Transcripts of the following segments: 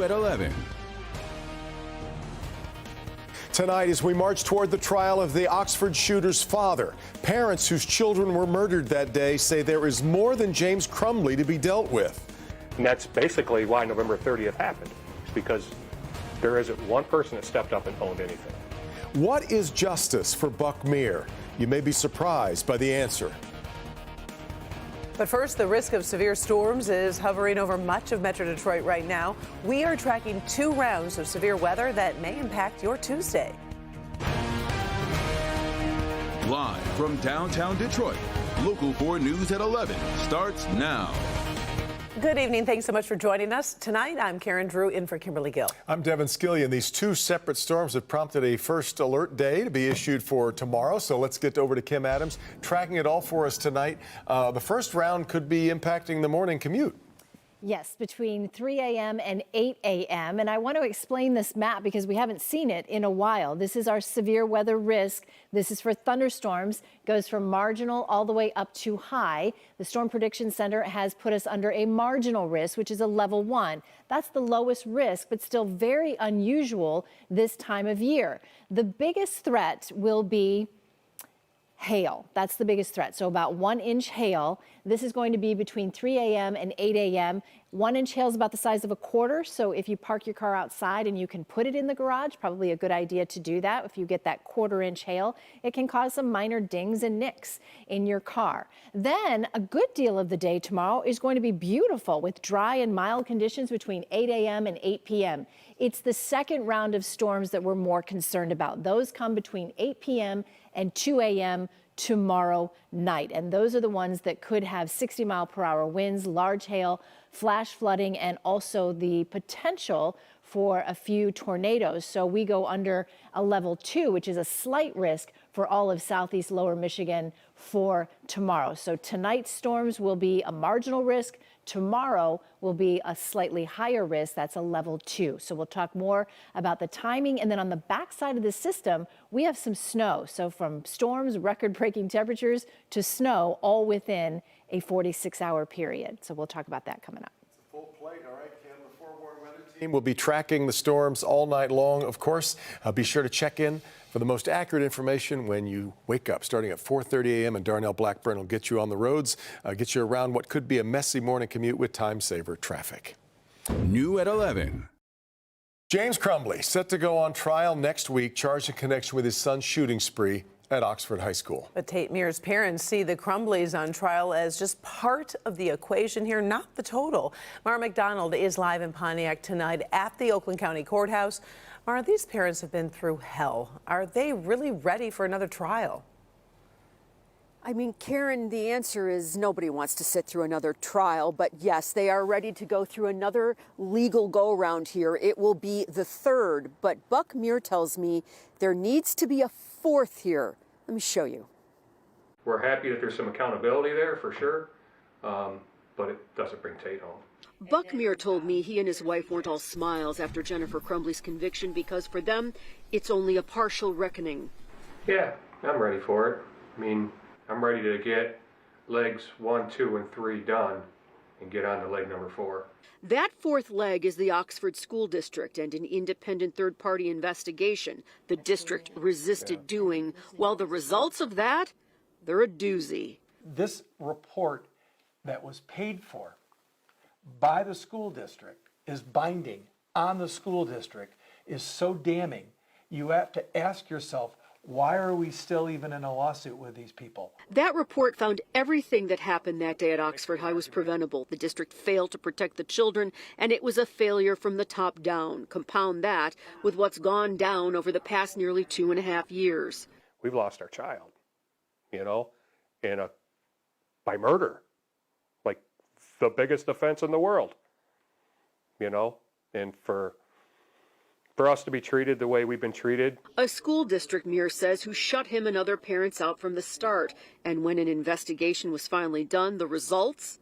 At 11. Tonight, as we march toward the trial of the Oxford shooter's father, parents whose children were murdered that day say there is more than James Crumbley to be dealt with. And that's basically why November 30th happened, because there isn't one person that stepped up and owned anything. What is justice for Buck Meir? You may be surprised by the answer. But first, the risk of severe storms is hovering over much of Metro Detroit right now. We are tracking 2 rounds of severe weather that may impact your Tuesday. Live from downtown Detroit, Local 4 News at 11 starts now. Good evening. Thanks so much for joining us. Tonight, I'm Karen Drew in for Kimberly Gill. I'm Devin Skillian. These 2 separate storms have prompted a first alert day to be issued for tomorrow. So let's get over to Kim Adams, tracking it all for us tonight. The first round could be impacting the morning commute. Yes, between 3 a.m. and 8 a.m. And I want to explain this map because we haven't seen it in a while. This is our severe weather risk. This is for thunderstorms. Goes from marginal all the way up to high. The Storm Prediction Center has put us under a marginal risk, which is a level 1. That's the lowest risk, but still very unusual this time of year. The biggest threat will be hail. That's the biggest threat. So about 1-inch hail. This is going to be between 3 a.m. and 8 a.m. 1-inch hail is about the size of a quarter. So if you park your car outside and you can put it in the garage, probably a good idea to do that. If you get that 1/4-inch hail, it can cause some minor dings and nicks in your car. Then a good deal of the day tomorrow is going to be beautiful with dry and mild conditions between 8 a.m. and 8 p.m. It's the second round of storms that we're more concerned about. Those come between 8 p.m. and 2 a.m. tomorrow night. And those are the ones that could have 60-mile-per-hour winds, large hail, flash flooding, and also the potential for a few tornadoes. So we go under a level 2, which is a slight risk for all of southeast lower Michigan for tomorrow. So tonight's storms will be a marginal risk. Tomorrow will be a slightly higher risk. That's a level 2. So we'll talk more about the timing. And then on the backside of the system, we have some snow. So from storms, record-breaking temperatures to snow, all within a 46-hour period. So we'll talk about that coming up. Full plate. All right, Kim, the forewarn weather team will be tracking the storms all night long, of course. Be sure to check in for the most accurate information when you wake up, starting at 4:30 a.m. and Darnell Blackburn will get you on the roads, get you around what could be a messy morning commute with time-saver traffic. New at 11. James Crumbley set to go on trial next week, charged in connection with his son's shooting spree at Oxford High School. But Tate Meir's parents see the Crumbleys on trial as just part of the equation here, not the total. Mara McDonald is live in Pontiac tonight at the Oakland County Courthouse. Mara, these parents have been through hell. Are they really ready for another trial? I mean, Karen, the answer is nobody wants to sit through another trial, but yes, they are ready to go through another legal go-round here. It will be the 3rd, but Buck Meir tells me there needs to be a 4th here. Let me show you. We're happy that there's some accountability there for sure, but it doesn't bring Tate home. Buck Meir told me he and his wife weren't all smiles after Jennifer Crumbley's conviction because for them, it's only a partial reckoning. Yeah, I'm ready for it. I mean, I'm ready to get legs 1, 2, and 3 done and get on to leg number 4. That 4th leg is the Oxford School District and an independent third-party investigation the district resisted doing. Well, the results of that, they're a doozy. This report that was paid for by the school district is binding on the school district, is so damning. You have to ask yourself, why are we still even in a lawsuit with these people? That report found everything that happened that day at Oxford High was preventable. The district failed to protect the children, and it was a failure from the top down. Compound that with what's gone down over the past nearly 2.5 years. We've lost our child, you know, by murder, like the biggest offense in the world, you know, and for us to be treated the way we've been treated. A school district, Meir says, who shut him and other parents out from the start. And when an investigation was finally done, the results?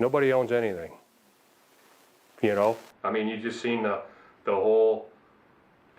Nobody owns anything, you know? I mean, you just seen the whole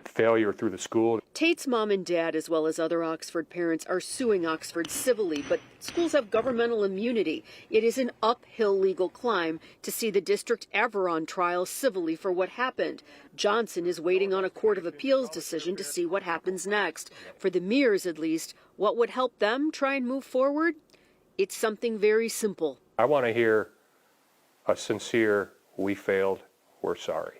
failure through the school. Tate's mom and dad, as well as other Oxford parents, are suing Oxford civilly, but schools have governmental immunity. It is an uphill legal climb to see the district ever on trial civilly for what happened. Johnson is waiting on a Court of Appeals decision to see what happens next. For the Mears, at least, what would help them try and move forward? It's something very simple. I want to hear a sincere, we failed, we're sorry.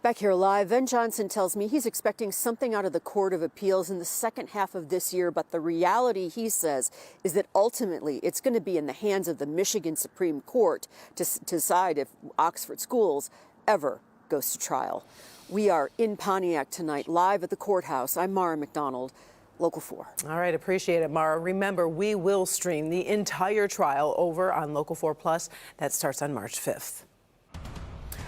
Back here live, Ben Johnson tells me he's expecting something out of the Court of Appeals in the second half of this year, but the reality, he says, is that ultimately it's going to be in the hands of the Michigan Supreme Court to decide if Oxford Schools ever goes to trial. We are in Pontiac tonight, live at the courthouse. I'm Mara McDonald, Local 4. All right, appreciate it, Mara. Remember, we will stream the entire trial over on Local 4 Plus. That starts on March 5th.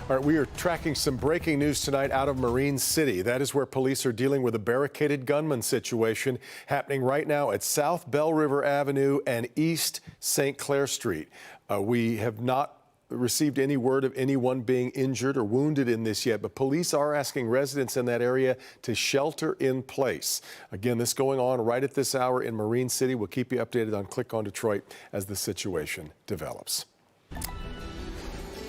All right, we are tracking some breaking news tonight out of Marine City. That is where police are dealing with a barricaded gunman situation happening right now at South Bell River Avenue and East St. Clair Street. We have not received any word of anyone being injured or wounded in this yet, but police are asking residents in that area to shelter in place. Again, this going on right at this hour in Marine City. We'll keep you updated on Click on Detroit as the situation develops.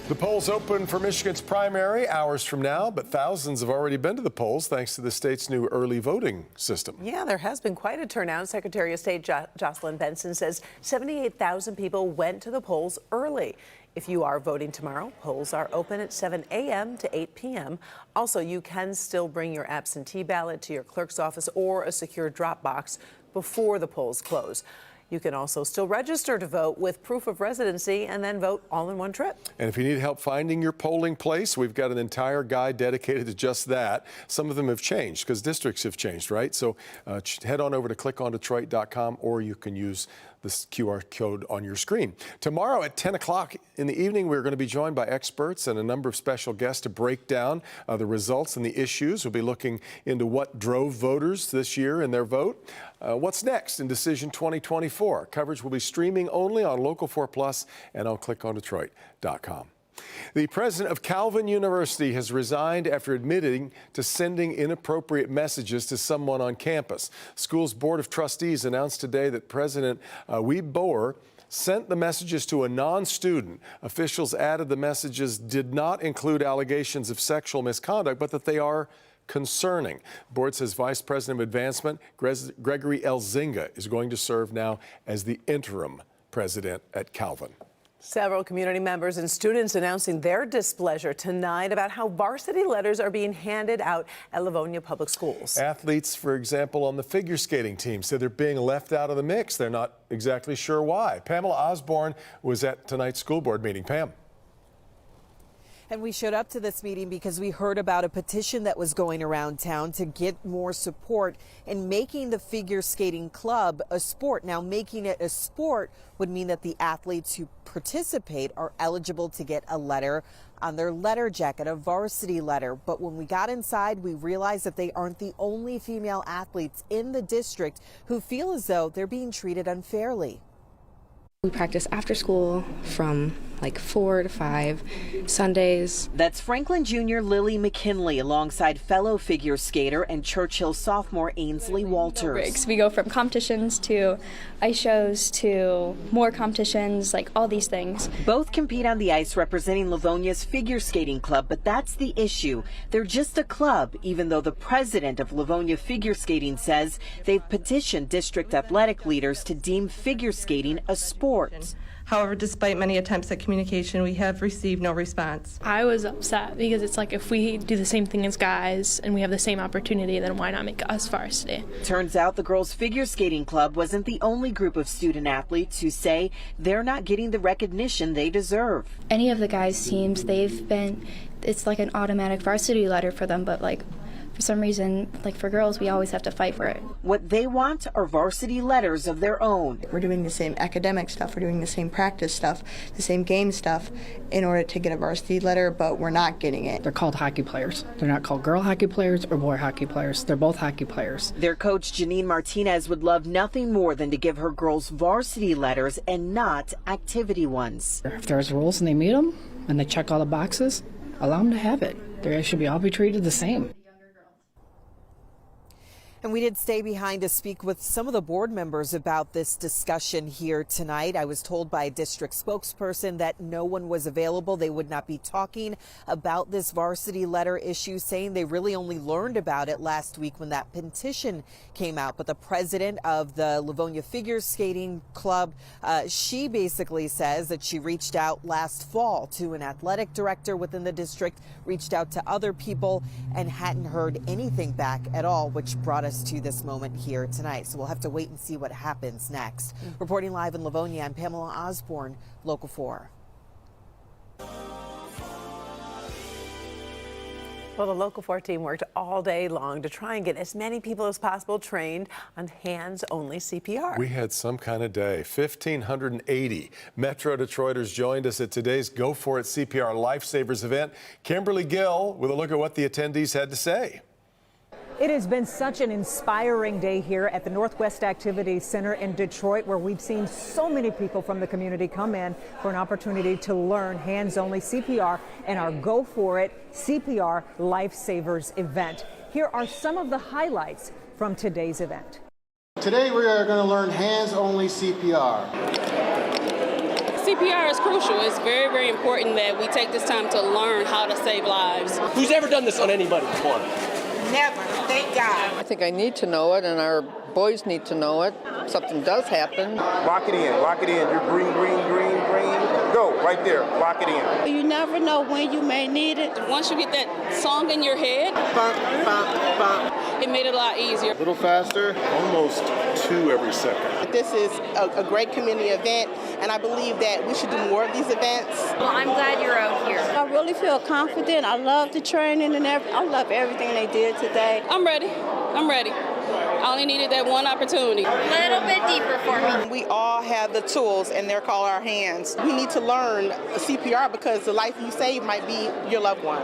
The polls open for Michigan's primary hours from now, but thousands have already been to the polls thanks to the state's new early voting system. Yeah, there has been quite a turnout. Secretary of State Jocelyn Benson says 78,000 people went to the polls early. If you are voting tomorrow, polls are open at 7 a.m. to 8 p.m. Also, you can still bring your absentee ballot to your clerk's office or a secure drop box before the polls close. You can also still register to vote with proof of residency and then vote all in one trip. And if you need help finding your polling place, we've got an entire guide dedicated to just that. Some of them have changed because districts have changed, right? So head on over to clickondetroit.com, or you can use this QR code on your screen. Tomorrow at 10 o'clock in the evening, we're going to be joined by experts and a number of special guests to break down the results and the issues. We'll be looking into what drove voters this year in their vote. What's next in Decision 2024? Coverage will be streaming only on Local 4 Plus and on clickondetroit.com. The president of Calvin University has resigned after admitting to sending inappropriate messages to someone on campus. School's Board of Trustees announced today that President Wiebe Boer sent the messages to a non-student. Officials added the messages did not include allegations of sexual misconduct, but that they are concerning. The board says Vice President of Advancement Gregory Elzinga is going to serve now as the interim president at Calvin. Several community members and students announcing their displeasure tonight about how varsity letters are being handed out at Livonia Public Schools. Athletes, for example, on the figure skating team said they're being left out of the mix. They're not exactly sure why. Pamela Osborne was at tonight's school board meeting. Pam. And we showed up to this meeting because we heard about a petition that was going around town to get more support in making the figure skating club a sport. Now, making it a sport would mean that the athletes who participate are eligible to get a letter on their letter jacket, a varsity letter. But when we got inside, we realized that they aren't the only female athletes in the district who feel as though they're being treated unfairly. We practice after school from like 4 to 5 Sundays. That's Franklin Jr. Lily McKinley alongside fellow figure skater and Churchill sophomore Ainsley Walters. We go from competitions to ice shows to more competitions, like all these things. Both compete on the ice representing Livonia's figure skating club, but that's the issue. They're just a club, even though the president of Livonia Figure Skating says they've petitioned district athletic leaders to deem figure skating a sport. However, despite many attempts at communication, we have received no response. I was upset because it's like if we do the same thing as guys and we have the same opportunity, then why not make us varsity? Turns out the girls' figure skating club wasn't the only group of student athletes who say they're not getting the recognition they deserve. Any of the guys' teams, it's like an automatic varsity letter for them, but like for some reason, like for girls, we always have to fight for it. What they want are varsity letters of their own. We're doing the same academic stuff, we're doing the same practice stuff, the same game stuff in order to get a varsity letter, but we're not getting it. They're called hockey players. They're not called girl hockey players or boy hockey players. They're both hockey players. Their coach, Janine Martinez, would love nothing more than to give her girls varsity letters and not activity ones. If there's rules and they meet them and they check all the boxes, allow them to have it. They should all be treated the same. And we did stay behind to speak with some of the board members about this discussion here tonight. I was told by a district spokesperson that no one was available. They would not be talking about this varsity letter issue, saying they really only learned about it last week when that petition came out. But the president of the Livonia Figure Skating Club, she basically says that she reached out last fall to an athletic director within the district, reached out to other people, and hadn't heard anything back at all, which brought us to this moment here tonight. So we'll have to wait and see what happens next. Reporting live in Livonia, I'm Pamela Osborne, Local 4. Well, the Local 4 team worked all day long to try and get as many people as possible trained on hands-only CPR. We had some kind of day. 1,580 Metro Detroiters joined us at today's Go For It CPR Lifesavers event. Kimberly Gill with a look at what the attendees had to say. It has been such an inspiring day here at the Northwest Activity Center in Detroit, where we've seen so many people from the community come in for an opportunity to learn hands-only CPR and our Go For It CPR Lifesavers event. Here are some of the highlights from today's event. Today we are going to learn hands-only CPR. CPR is crucial. It's very, very important that we take this time to learn how to save lives. Who's ever done this on anybody before? Never, thank God. I think I need to know it, and our boys need to know it. If something does happen. Lock it in, lock it in. You're green, green, green, green. Go, right there, lock it in. You never know when you may need it. Once you get that song in your head, bump, bump, bump. It made it a lot easier. A little faster, almost 2 every second. This is a great community event, and I believe that we should do more of these events. Well, I'm glad you're out here. I really feel confident. I love the training and I love everything they did today. I'm ready. I'm ready. I only needed that one opportunity. A little bit deeper for me. We all have the tools, and they're called our hands. We need to learn CPR because the life you save might be your loved one.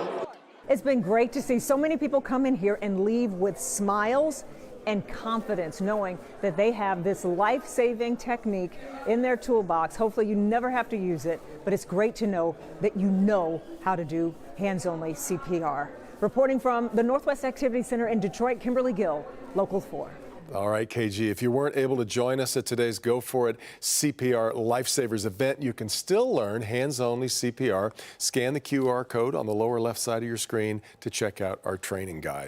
It's been great to see so many people come in here and leave with smiles and confidence, knowing that they have this life-saving technique in their toolbox. Hopefully you never have to use it, but it's great to know that you know how to do hands-only CPR. Reporting from the Northwest Activity Center in Detroit, Kimberly Gill, Local 4. All right, KG, if you weren't able to join us at today's Go For It CPR Lifesavers event, you can still learn hands-only CPR. Scan the QR code on the lower left side of your screen to check out our training guide.